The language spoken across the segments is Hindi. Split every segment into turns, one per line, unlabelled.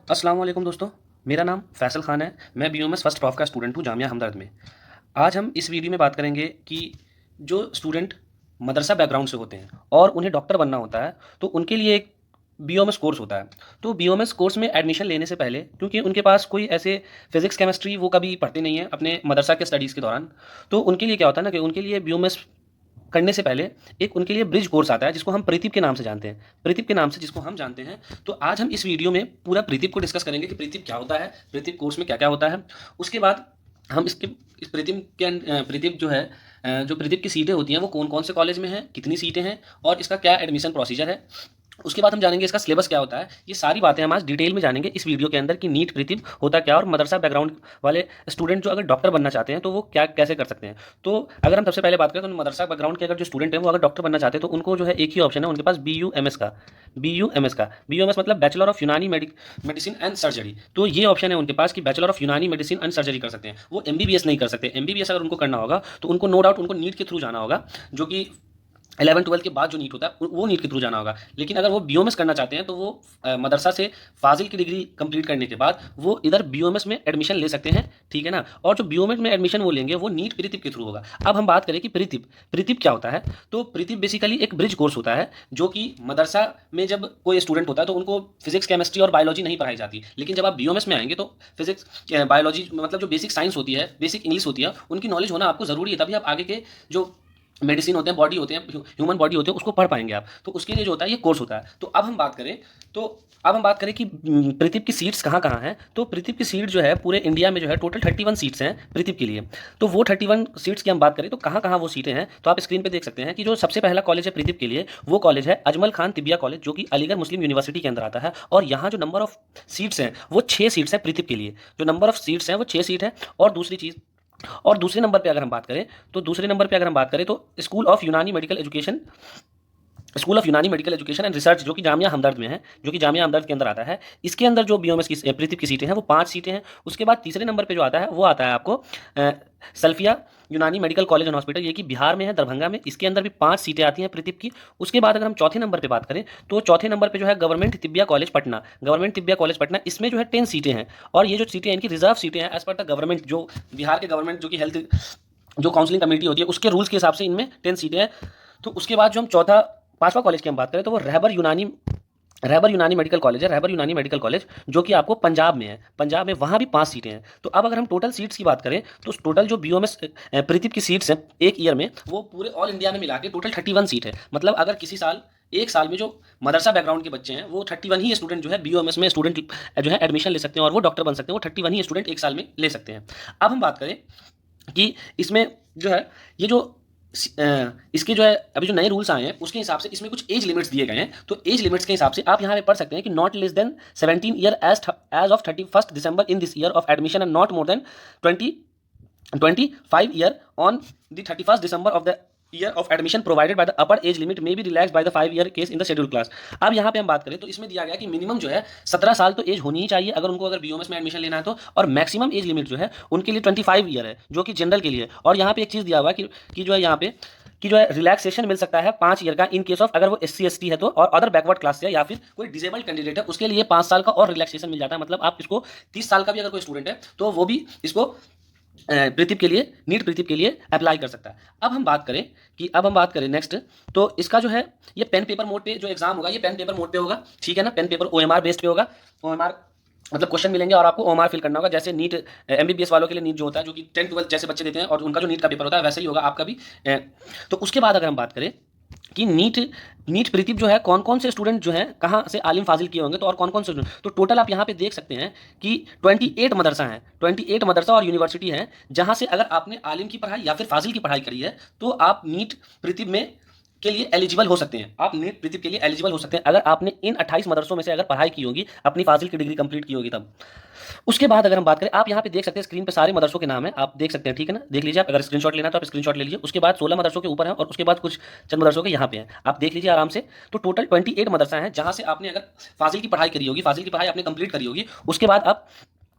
अस्सलाम वालेकुम दोस्तों। मेरा नाम फैसल खान है। मैं बीओएमएस फर्स्ट प्रॉफ का स्टूडेंट हूँ जामिया हमदर्द में। आज हम इस वीडियो में बात करेंगे कि जो स्टूडेंट मदरसा बैकग्राउंड से होते हैं और उन्हें डॉक्टर बनना होता है तो उनके लिए एक बीओएमएस कोर्स होता है। तो बीओएमएस कोर्स में एडमिशन लेने से पहले क्योंकि उनके पास कोई ऐसे फिजिक्स केमिस्ट्री वो कभी पढ़ते नहीं हैं अपने मदरसा के स्टडीज़ के दौरान, तो उनके लिए क्या होता है ना कि उनके लिए बीओएमएस करने से पहले एक उनके लिए ब्रिज कोर्स आता है जिसको हम प्रतीप के नाम से जानते हैं। प्रतीप के नाम से जिसको हम जानते हैं। तो आज हम इस वीडियो में पूरा प्रतीप को डिस्कस करेंगे कि प्रतीप क्या होता है, प्रतीप कोर्स में क्या क्या होता है। उसके बाद हम इसके इस प्रतीप के प्रतीप जो है जो प्रतीप की सीटें होती हैं वो कौन कौन से कॉलेज में हैं, कितनी सीटें हैं और इसका क्या एडमिशन प्रोसीजर है। उसके बाद हम जानेंगे इसका सिलेबस क्या होता है। ये सारी बातें हम आज डिटेल में जानेंगे इस वीडियो के अंदर कि नीट प्रीतिम होता क्या और मदरसा बैकग्राउंड वाले स्टूडेंट जो अगर डॉक्टर बनना चाहते हैं तो वो क्या कैसे कर सकते हैं। तो अगर हम सबसे पहले बात करें तो मदरसा बैकग्राउंड के अगर जो स्टूडेंट हैं वो अगर डॉक्टर बनना चाहते हैं तो उनको जो है एक ही ऑप्शन है उनके पास बी यू एम एस का मतलब बैचलर ऑफ यूनानी मेडिसिन एंड सर्जरी। तो ये ऑप्शन है उनके पास कि बैचलर ऑफ यूनानी मेडिसिन एंड सर्जरी कर सकते हैं। वो एमबीबीएस नहीं कर सकते। एमबीबीएस अगर उनको करना होगा तो उनको नो डाउट उनको नीट के थ्रू जाना होगा, जो कि 11-12 के बाद जो नीट होता है वो नीट के थ्रू जाना होगा। लेकिन अगर वो बीओएमएस करना चाहते हैं तो वो मदरसा से फाजिल की डिग्री कंप्लीट करने के बाद वो इधर बीओएमएस में एडमिशन ले सकते हैं, ठीक है ना। और जो बीओएमएस में एडमिशन वो लेंगे वो नीट प्रीतिप के थ्रू होगा। अब हम बात करें कि प्रीतिप प्रीतिप क्या होता है। तो प्रीतिप बेसिकली एक ब्रिज कोर्स होता है जो कि मदरसा में जब कोई स्टूडेंट होता है तो उनको फिजिक्स केमिस्ट्री और बायोलॉजी नहीं पढ़ाई जाती, लेकिन जब आप बीओएमएस में आएंगे तो फिजिक्स बायोलॉजी मतलब जो बेसिक साइंस होती है, बेसिक इंग्लिश होती है, उनकी नॉलेज होना आपको ज़रूरी है, तभी आप आगे के जो मेडिसिन होते हैं, बॉडी होते हैं, ह्यूमन बॉडी होते हैं, उसको पढ़ पाएंगे आप। तो उसके लिए जो होता है ये कोर्स होता है। तो अब हम बात करें कि प्रतीप की सीट्स कहाँ कहाँ हैं। तो प्रतीप की सीट जो है पूरे इंडिया में जो है टोटल 31 सीट्स हैं प्रतीप के लिए। तो वो 31 सीट्स की हम बात करें तो कहाँ कहाँ वो सीटें हैं तो आप स्क्रीन पे देख सकते हैं कि जो सबसे पहला कॉलेज है प्रतीप के लिए वो कॉलेज है अजमल खान तिबिया कॉलेज, जो कि अलीगढ़ मुस्लिम यूनिवर्सिटी के अंदर आता है। और यहाँ जो नंबर ऑफ सीट्स हैं वो 6 सीट्स हैं प्रतीप के लिए। जो नंबर ऑफ सीट्स हैं वो 6 सीट है। और दूसरे नंबर पे अगर हम बात करें तो स्कूल ऑफ यूनानी मेडिकल एजुकेशन एंड रिसर्च, जो कि जामिया हमदर्द में है, जो कि जामिया हमदर्द के अंदर आता है। इसके अंदर जो बीओएमएस की प्रीतिप की सीटें हैं वो 5 सीटें हैं। उसके बाद तीसरे नंबर पे जो आता है वो आता है आपको सल्फिया यूनानी मेडिकल कॉलेज एंड हॉस्पिटल, ये कि बिहार में है, दरभंगा में। इसके अंदर भी 5 सीटें आती हैं प्रीतिप की। उसके बाद अगर हम चौथे नंबर पे बात करें तो चौथे नंबर पे जो है गवर्नमेंट तिब्बिया कॉलेज पटना, इसमें जो है 10 सीटें हैं। और ये जो सीटें हैं इनकी रिजर्व सीटें हैं एज पर द गवर्नमेंट, जो बिहार के गवर्नमेंट जो कि हेल्थ जो काउंसलिंग कमेटी होती है उसके रूल्स के हिसाब से इनमें 10 सीटें हैं। तो उसके बाद जो हम चौथा पांचवा कॉलेज की हम बात करें तो वो रहबर यूनानी मेडिकल कॉलेज है। रहबर यूनानी मेडिकल कॉलेज जो कि आपको पंजाब में है, पंजाब में वहाँ भी 5 सीटें हैं। तो अब अगर हम टोटल सीट्स की बात करें तो टोटल जो बीओएमएस प्रीतिप की सीट्स हैं एक ईयर में वो पूरे ऑल इंडिया में मिला के टोटल 31 सीट है। मतलब अगर किसी साल एक साल में जो मदरसा बैकग्राउंड के बच्चे हैं वो 31 ही स्टूडेंट जो है बीओएमएस में स्टूडेंट जो है एडमिशन ले सकते हैं और वो डॉक्टर बन सकते हैं। वो 31 ही स्टूडेंट एक साल में ले सकते हैं। अब हम बात करें कि इसमें जो है ये जो इसके जो है अभी जो नए रूल्स आए हैं उसके हिसाब से इसमें कुछ एज लिमिट्स दिए गए हैं। तो एज लिमिट्स के हिसाब से आप यहाँ पे पढ़ सकते हैं कि not less than 17 year age of 31 December in this year of admission and not more than 25 year on the 31 December of the year of admission provided by the upper age limit may be relax by the 5 year case in the schedule class. अब यहाँ पे हम बात करें तो इसमें दिया गया कि मिनिमम जो है 17 साल तो एज होनी ही चाहिए अगर बीओएमएस में एडमिशन लेना है तो। और मैक्सिमम एज लिमिट जो है उनके लिए 25 ईयर है जो कि जनरल के लिए। और यहाँ पे एक चीज़ दिया हुआ है कि जो है यहाँ पे कि जो है रिलैक्सेशन मिल सकता है 5 ईयर का इन केस ऑफ अगर वो SC ST है तो, और अदर बैकवर्ड क्लास से या फिर कोई डिसेबल्ड कैंडिडेट है उसके लिए 5 साल का और रिलैक्सेशन मिल जाता है। मतलब आप इसको 30 साल का भी अगर कोई स्टूडेंट है तो वो भी इसको प्रीतिप के लिए नीट प्रीतिप के लिए अप्लाई कर सकता है। अब हम बात करें नेक्स्ट, तो इसका जो है ये पेन पेपर मोड पे जो एग्जाम होगा ये पेन पेपर मोड पे होगा, ठीक है ना। पेन पेपर OMR बेस्ड पे होगा। OMR मतलब क्वेश्चन मिलेंगे और आपको OMR फिल करना होगा। जैसे नीट MBBS वालों के लिए नीट जो होता है जो कि 10-12 जैसे बच्चे देते हैं और उनका जो नीट का पेपर होता है वैसे ही होगा आपका भी। तो उसके बाद अगर हम बात करें कि नीट नीट प्रीतिप जो है कौन कौन से स्टूडेंट जो हैं कहाँ से आलिम फाजिल किए होंगे तो और कौन कौन से तो टोटल आप यहाँ पे देख सकते हैं कि 28 मदरसा हैं, 28 मदरसा और यूनिवर्सिटी हैं जहाँ से अगर आपने आलिम की पढ़ाई या फिर फाजिल की पढ़ाई करी है तो आप नीट प्रीतिप में के लिए एलिजिबल हो सकते हैं। आप नीट प्रीतिप के लिए एलिजिबल हो सकते हैं अगर आपने इन 28 मदरसों में से अगर पढ़ाई की होगी, अपनी फाजिल की डिग्री कंप्लीट की होगी तब। उसके बाद अगर हम बात करें आप यहाँ पे देख सकते हैं स्क्रीन पे सारे मदरसों के नाम है, आप देख सकते हैं, ठीक है ना। देख लीजिए आप अगर स्क्रीनशॉट लेना तो आप स्क्रीनशॉट ले लीजिए। उसके बाद 16 मदरसों के ऊपर है और उसके बाद कुछ चंद मदरसों के यहाँ पे हैं, आप देख लीजिए आराम से। तो टोटल 28 मदरसा हैं जहाँ से आपने अगर फाजिल की पढ़ाई करी होगी, फाजिल की पढ़ाई आपने कंप्लीट करी होगी, उसके बाद आप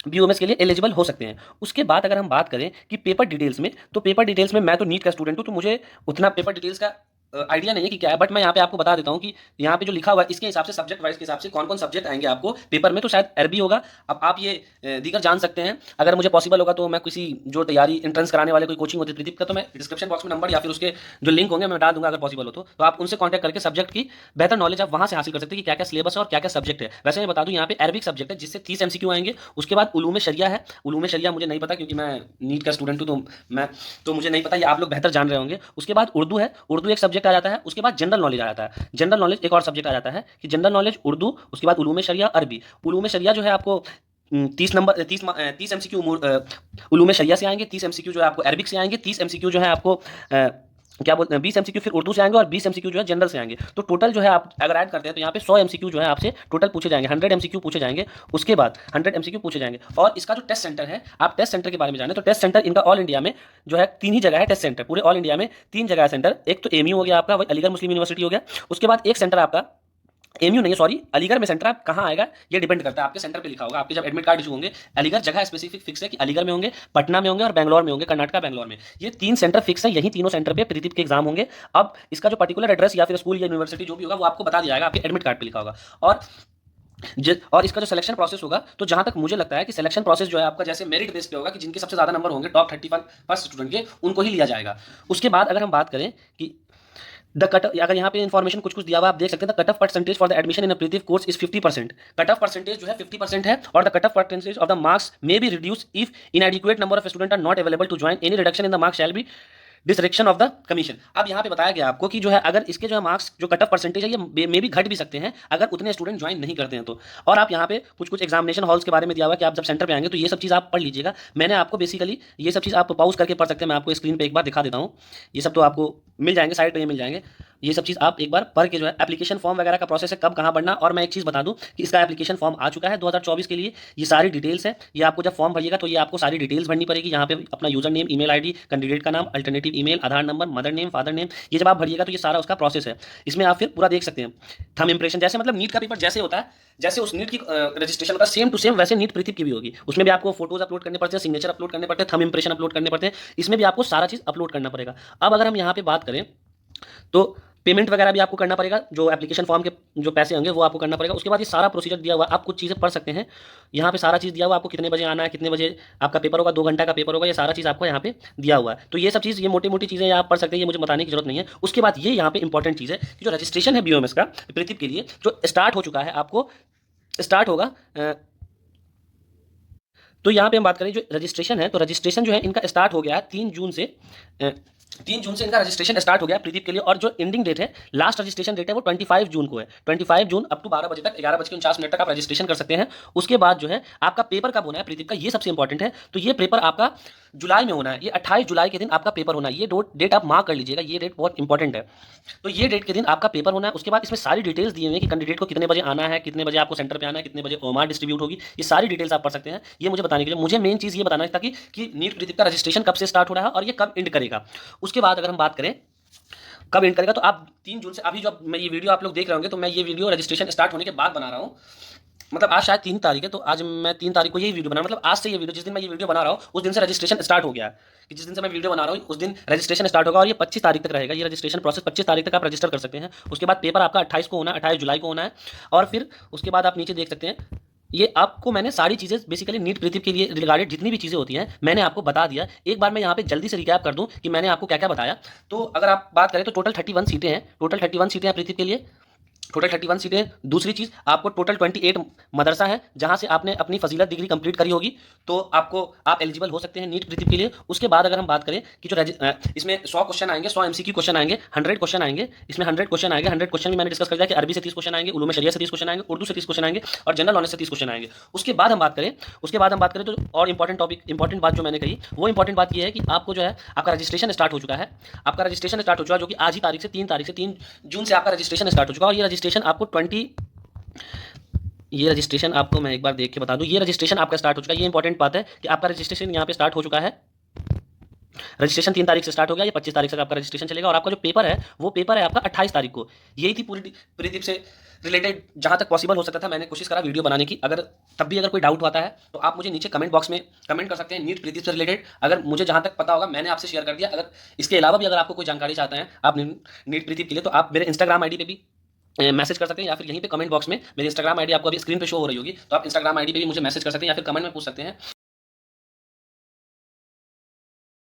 बीओएमएस के लिए एलिजिबल हो सकते हैं। उसके बाद अगर हम बात करें कि पेपर डिटेल्स में, तो पेपर डिटेल्स में मैं तो नीट का स्टूडेंट हूँ तो मुझे उतना पेपर डिटेल्स का आइडिया नहीं है कि क्या है, बट मैं यहाँ पे आपको बता देता हूँ कि यहाँ पे जो लिखा हुआ है इसके हिसाब से सब्जेक्ट वाइज के हिसाब से कौन कौन सब्जेक्ट आएंगे आपको पेपर में, तो शायद अरबी होगा। अब आप ये दीगर जान सकते हैं, अगर मुझे पॉसिबल होगा तो मैं किसी जो तैयारी एंट्रेंस कराने वाले कोई कोचिंग होती है प्रदीप का, तो मैं डिस्क्रिप्शन बॉक्स में नंबर या फिर उसके जो लिंक होंगे मैं डाल दूंगा अगर पॉसिबल हो तो आप उनसे कॉन्टैक्ट करके सब्जेक्ट की बेहतर नॉलेज आप वहाँ से हासिल कर सकते हैं कि क्या क्या सिलेबस है और क्या क्या सब्जेक्ट है। वैसे मैं बता दूँ यहाँ पे अरबिक सब्जेक्ट है जिससे 30 MCQ आएंगे। उसके बाद उलूम शरिया है, उलूम शरिया मुझे नहीं पता क्योंकि मैं नीट का स्टूडेंट हूँ, तो मुझे नहीं पता, ये आप लोग बेहतर जान रहे होंगे। उसके बाद उर्दू है, उर्दू एक सब्जेक्ट आ जाता है। उसके बाद जनरल नॉलेज आ जाता है, जनरल नॉलेज एक और सब्जेक्ट आ जाता है कि जनरल नॉलेज उर्दू। उसके बाद उलूम शरिया अरबी। उलूम शरिया जो है आपको 30 MCQ उलूम शरिया से आएंगे, 30 MCQ जो है आपको अरबिक से आएंगे, 30 MCQ जो है आपको क्या बोलते हैं 20 MCQ फिर उर्दू से आएंगे और 20 MCQ जो है जनरल से आएंगे। तो टोटल जो है आप अगर ऐड करते हैं तो यहाँ पे 100 MCQ जो है आपसे टोटल पूछे जाएंगे, 100 MCQ पूछे जाएंगे। उसके बाद 100 MCQ पूछे जाएंगे। और इसका जो टेस्ट सेंटर है, आप टेस्ट सेंटर के बारे में जाने तो टेस्ट सेंटर इनका ऑल इंडिया में जो है 3 ही जगह है। टेस्ट सेंटर पूरे ऑल इंडिया में 3 जगह है सेंटर। एक तो एमयू हो गया आपका, वही अलीगढ़ मुस्लिम यूनिवर्सिटी हो गया। उसके बाद एक सेंटर आपका एमयू नहीं है सॉरी, अलीगढ़ में सेंटर आप कहाँ आएगा ये डिपेंड करता है, आपके सेंटर पे लिखा होगा, आपके जब एडमिट कार्ड इशू होंगे अलीगढ़ जगह स्पेसिफिक फिक्स है कि अलीगढ़ में होंगे, पटना में होंगे और बेंगलोर में होंगे, कर्नाटका बेंगलोर में। ये 3 सेंटर फिक्स है, यही तीनों सेंटर पे प्रदीप के एग्जाम होंगे। अब इसका जो पर्टिकुलर एड्रेस या फिर स्कूल या यूनिवर्सिटी जो भी होगा वो आपको बता दिया जाएगा, आपके एडमिट कार्ड पे लिखा होगा। और इसका जो सिलेक्शन प्रोसेस होगा, तो जहां तक मुझे लगता है कि सिलेक्शन प्रोसेस जो है आपका जैसे मेरिट बेस पे होगा कि जिनके सबसे ज्यादा नंबर होंगे टॉप 31 फर्स्ट स्टूडेंट के, उनको ही लिया जाएगा। उसके बाद अगर हम बात करें कि द कट, अगर यहाँ पे इन्फॉर्मेशन कुछ कुछ दिया हुआ आप देख सकते हैं, the cut off percentage for the admission in प्रीतिव course is 50%। Cut off percentage जो है 50% है और the cut off percentage of the marks may be reduce if inadequate number of student are not available to join, any reduction in the marks shall be discretion of the commission. अब यहाँ पे बताया गया आपको कि जो है अगर इसके जो है मार्क्स जो कट ऑफ परसेंटेज है ये मे भी घट भी सकते हैं अगर उतने स्टूडेंट ज्वाइन नहीं करते हैं तो। और आप यहाँ पे कुछ कुछ एग्जामिनेशन हॉल्स के बारे में दिया हुआ कि आप जब सेंटर पे आएंगे तो ये सब चीज़ आप पढ़ लीजिएगा। मैंने आपको बेसिकली ये सब चीज़ आप पॉज करके पढ़ सकते हैं, मैं आपको स्क्रीन पे एक बार दिखा देता हूँ। ये सब तो आपको मिल जाएंगे, साइड पे ये मिल जाएंगे। ये सब चीज़ आप एक बार पढ़ के जो है एप्लीकेशन फॉर्म वगैरह का प्रोसेस है कब कहाँ भरना। और मैं एक चीज़ बता दूं कि इसका एप्लीकेशन फॉर्म आ चुका है 2024 के लिए, ये सारी डिटेल्स है। ये आपको जब फॉर्म भरिएगा तो ये आपको सारी डिटेल्स भरनी पड़ेगी। यहाँ पे अपना user name, email ID, candidate का नाम, alternative email, Aadhaar number, mother name, father name, ये जब आप भरिएगा तो ये सारा उसका प्रोसेस है। इसमें आप फिर पूरा देख सकते हैं। थंब इंप्रेशन जैसे मतलब नीट का पेपर जैसे होता है, जैसे उस नीट की रजिस्ट्रेशन होता है सेम टू सेम वैसे नीट प्रीति की भी होगी। उसमें भी आपको फोटोज अपलोड करने पड़ते हैं, सिग्नेचर अपलोड करने पड़ते हैं, थंब इंप्रेशन अपलोड करने पड़ते हैं। इसमें भी आपको सारा चीज़ अपलोड करना पड़ेगा। अब अगर हम यहाँ पे बात करें तो पेमेंट वगैरह भी आपको करना पड़ेगा, जो एप्लीकेशन फॉर्म के जो पैसे होंगे वो आपको करना पड़ेगा। उसके बाद ये सारा प्रोसीजर दिया हुआ, आप कुछ चीज़ें पढ़ सकते हैं। यहाँ पे सारा चीज़ दिया हुआ, आपको कितने बजे आना है, कितने बजे आपका पेपर होगा, 2 घंटा का पेपर होगा, ये सारा चीज़ आपको यहाँ पे दिया हुआ है। तो ये सब चीज़, ये मोटी मोटी चीज़ें आप पढ़ सकते हैं, ये मुझे बताने की जरूरत नहीं है। उसके बाद ये यहाँ पे इंपॉर्टेंट चीज़ है कि जो रजिस्ट्रेशन है BOMS का प्रदीप के लिए जो स्टार्ट हो चुका है, आपको स्टार्ट होगा। तो यहाँ पे हम बात करें जो रजिस्ट्रेशन है, तो रजिस्ट्रेशन जो है इनका स्टार्ट हो गया है 3 जून से। 3 जून से इनका रजिस्ट्रेशन स्टार्ट हो गया प्रदीप के लिए। और जो एंडिंग डेट है, लास्ट रजिस्ट्रेशन डेट है वो 25 जून को है। 25 जून अप टू 12 बजे तक, 11:49 तक आप रजिस्ट्रेशन कर सकते हैं। उसके बाद जो है आपका पेपर कब होना है प्रदीप का, ये सबसे इंपॉर्टेंट है। तो ये पेपर आपका जुलाई में होना है, ये 28 जुलाई के दिन आपका पेपर होना है। ये डेट आप मार्क कर लीजिएगा, ये डेट बहुत इंपॉर्टेंट है। तो ये डेट के दिन आपका पेपर होना है। उसके बाद इसमें सारी डिटेल्स दिए हुए हैं कि कैंडिडेट को कितने बजे आना है, कितने बजे आपको सेंटर पे आना है, कितने बजे ओमार डिस्ट्रीब्यूट होगी, ये सारी डिटेल्स आप पढ़ सकते हैं। ये मुझे बताने के लिए, मुझे मेन चीज़ ये बताना था कि नीट प्रदीप का रजिस्ट्रेशन कब से स्टार्ट हो रहा है और ये कब एंड करेगा। उसके बाद अगर हम बात करें कब एंड करेगा, तो आप 3 जून से, अभी जो मैं ये वीडियो आप लोग देख रहे होंगे तो मैं ये वीडियो रजिस्ट्रेशन स्टार्ट होने के बाद बना रहा हूँ। मतलब आज शायद 3 तारीख है, तो आज मैं 3 तारीख को यही वीडियो बना, मतलब आज से ये वीडियो, जिस दिन मैं ये वीडियो बना रहा हूँ उस दिन से रजिस्ट्रेशन स्टार्ट हो गया है। कि जिस दिन से मैं वीडियो बना रहा हूँ उस दिन रजिस्ट्रेशन स्टार्ट होगा और ये 25 तारीख तक रहेगा। ये रजिस्ट्रेशन प्रोसेस 25 तारीख तक आप रजिस्टर कर सकते हैं। उसके बाद पेपर आपका 28 को होना है, 28 जुलाई को होना है। और फिर उसके बाद आप नीचे देख सकते हैं, ये आपको मैंने सारी चीज़ें बेसिकली नीट प्रदीप के लिए रिगार्डेड जितनी भी चीज़ें होती हैं मैंने आपको बता दिया। एक बार मैं यहाँ पे जल्दी से रिकैप कर दूं कि मैंने आपको क्या क्या बताया। तो अगर आप बात करें तो टोटल 31 सीटें हैं, टोटल 31 सीटें हैं प्रदीप के लिए, टोटल 31 सीटें। दूसरी चीज़, आपको टोटल 28 मदरसा है जहां से आपने अपनी फजीलत डिग्री कंप्लीट करी होगी, तो आप एलिजिबल हो सकते हैं नीट प्रदीप के लिए। उसके बाद अगर हम बात करें कि जो इसमें 100 क्वेश्चन आएंगे, 100 MCQ क्वेश्चन आएंगे, 100 क्वेश्चन आएंगे। इसमें 100 क्वेश्चन आएंगे, 100 क्वेश्चन भी मैंने डिस्कस कर दिया कि अरबी से 30 क्वेश्चन आएंगे, उलूम शरिया से 30 क्वेश्चन आएंगे, उर्दू से 30 क्वेश्चन आएंगे और जनरल नॉलेज से 30 क्वेश्चन आएंगे। उसके बाद हम बात करें तो और इंपॉर्टेंट बात जो मैंने कही, वो इंपॉर्टेंट बात ये है कि आपको जो है आपका रजिस्ट्रेशन स्टार्ट हो चुका है। आपका रजिस्ट्रेशन स्टार्ट हो चुका है जो कि आज ही तारीख से 3 जून से आपका रजिस्ट्रेशन स्टार्ट हो चुका है। और ये रजिस्ट्रेशन आपको ये रजिस्ट्रेशन आपको मैं एक बार देख के बता दूं, ये रजिस्ट्रेशन आपका स्टार्ट हो चुका है। ये इंपॉर्टेंट बात है कि आपका रजिस्ट्रेशन यहाँ पे स्टार्ट हो चुका है। रजिस्ट्रेशन 3 तारीख से स्टार्ट हो गया, ये 25 तारीख तक आपका रजिस्ट्रेशन चलेगा और आपका जो पेपर है वो पेपर है आपका 28 तारीख को। यही थी पूरी प्रदीप से रिलेटेड जहां तक पॉसिबल हो सकता था मैंने कोशिश करा वीडियो बनाने की। अगर तब भी अगर कोई डाउट होता है तो आप मुझे नीचे कमेंट बॉक्स में कमेंट कर सकते हैं नीट प्रदीप से रिलेटेड। अगर मुझे जहां तक पता होगा मैंने आपसे शेयर कर दिया। अगर इसके अलावा भी अगर आपको कोई जानकारी चाहते हैं आप नीट प्रदीप के लिए तो आप मेरे इंस्टाग्राम आईडी पे भी मैसेज कर सकते हैं या फिर यहीं पे कमेंट बॉक्स में मेरी इंस्टाग्राम आईडी आपको अभी स्क्रीन पे शो हो रही होगी, तो आप इंस्टाग्राम आईडी पे भी मुझे मैसेज कर सकते हैं या फिर कमेंट में पूछ सकते हैं।